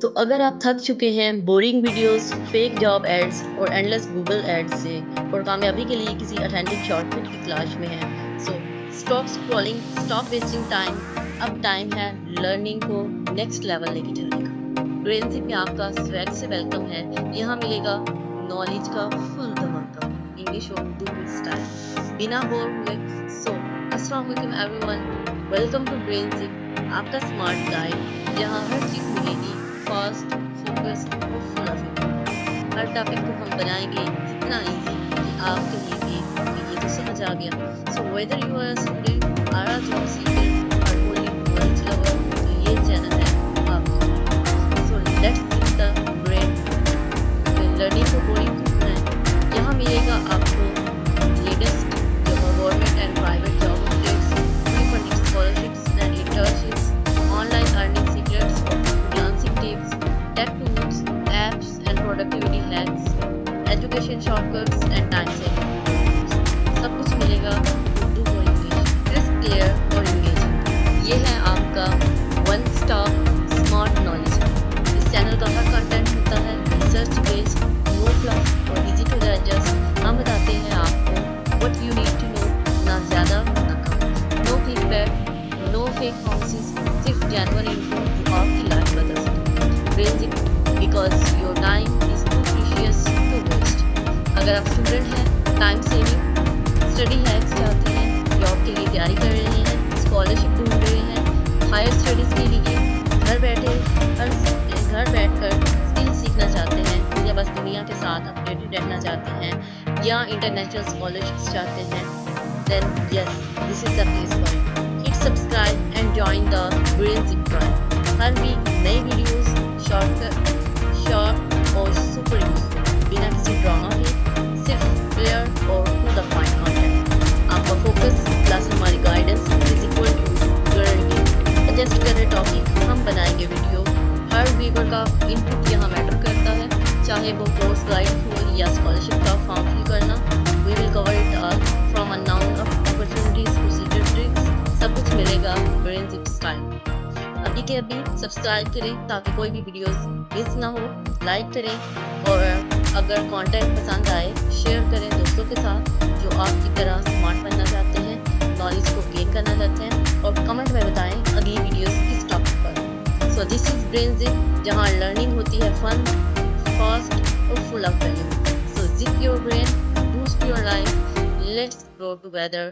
تو اگر آپ تھک چکے ہیں boring videos, fake job ads اور اینڈلیس گوگل ایڈز سے اور کامیابی کے لیے کسی اتھینٹک شارٹ کٹ کی تلاش میں ہیں، سو stop scrolling, stop wasting time. اب ٹائم ہے لرننگ کو نیکسٹ لیول لے کے جانے کا. برین زپ میں آپ کا سویگ سے ویلکم ہے. یہاں ملے گا نالج کا فل دھماکہ، انگلش اور اردو اسٹائل، بنا بور ہوئے. سو السلام علیکم everyone, welcome to Brain Zip, آپ کا اسمارٹ گائیڈ جہاں ہر چیز ملے گی فاسٹ، فوکس اور فل آف انفارمیشن. ہر ٹاپک کو ہم بنائیں گے اتنا ایزی کہ آپ کہیں گے کہ یہ تو سمجھ آ گیا. So whether you are student or a job seeker اور اونلی نالج لور، تو یہ چینل ہے آپ کے لیے. So let's keep the brain moving. Learning کو بورنگ کیوں بنائیں؟ یہاں ملے گا آپ کو latest government and private job updates, free funding scholarships and internships, on line earning secrets اور freelancing tips, tech tools, apps and productivity hacks, education shortcuts and time saving tutorials. سب کچھ ملے گا اردو اور انگلش، کرسپ، کلیئر اور engaging. یہ ہے آپ کا one stop smart knowledge hub. اس چینل کا ہر کنٹینٹ ہوتا ہے ریسرچ بیسڈ، نو فلف اور ایزی ٹو ڈائجسٹ. ہم بتاتے ہیں آپ کو what you need to know, نہ زیادہ نہ کم. No clickbait, no fake promises, صرف جینوئن انفو جو آپ کی لائف بدل سکے. Brain Zip, because your time is too precious to waste. اگر آپ اسٹوڈنٹ ہیں، ٹائم سیونگ اسٹڈی ہیکس چاہتے ہیں، جاب کے لیے تیاری کر رہے ہیں، اسکالرشپ ڈھونڈ رہے ہیں، ہائر اسٹڈیز کے لیے گھر بیٹھ کر اسکل سیکھنا چاہتے ہیں، یا بس دنیا کے ساتھ اپڈیٹڈ رہنا چاہتے ہیں، یا انٹرنیشنل اسکالرشپس چاہتے ہیں، then yes, this is the place for you. Hit subscribe and join the Brain Zip Tribe. ہر ویک نئی ویڈیوز، شارٹ اور سپر یوزفل، بنا کسی ڈرامہ کے، صرف کلیئر اور ٹو دا پوائنٹ کانٹینٹ. آپ کا فوکس پلس ہماری guidance is equal to guarantee. Suggest کرے ٹاپک، ہم بنائیں گے ویڈیو. ہر ویور کا انپٹ یہاں میٹر کرتا ہے، چاہے وہ کورس گائڈ ہو یا اسکالرشپ کا فارم فل کرنا. We will cover it all from unknown opportunities to secret tricks. سب کچھ ملے گا برین زپ اسٹائل. ابھی کے ابھی سبسکرائب کریں تاکہ کوئی بھی ویڈیوز مس نہ ہو. لائک کریں اور اگر کانٹینٹ پسند آئے شیئر کریں دوستوں کے ساتھ جو آپ کی طرح اسمارٹ بننا چاہتے ہیں، نالج کو گین کرنا چاہتے ہیں، اور کمنٹ میں بتائیں اگلی ویڈیوز کس ٹاپک پر. So this is Brain Zip, جہاں لرننگ ہوتی ہے فن، فاسٹ اور full of value. So zip your brain, boost your life. Let's grow together.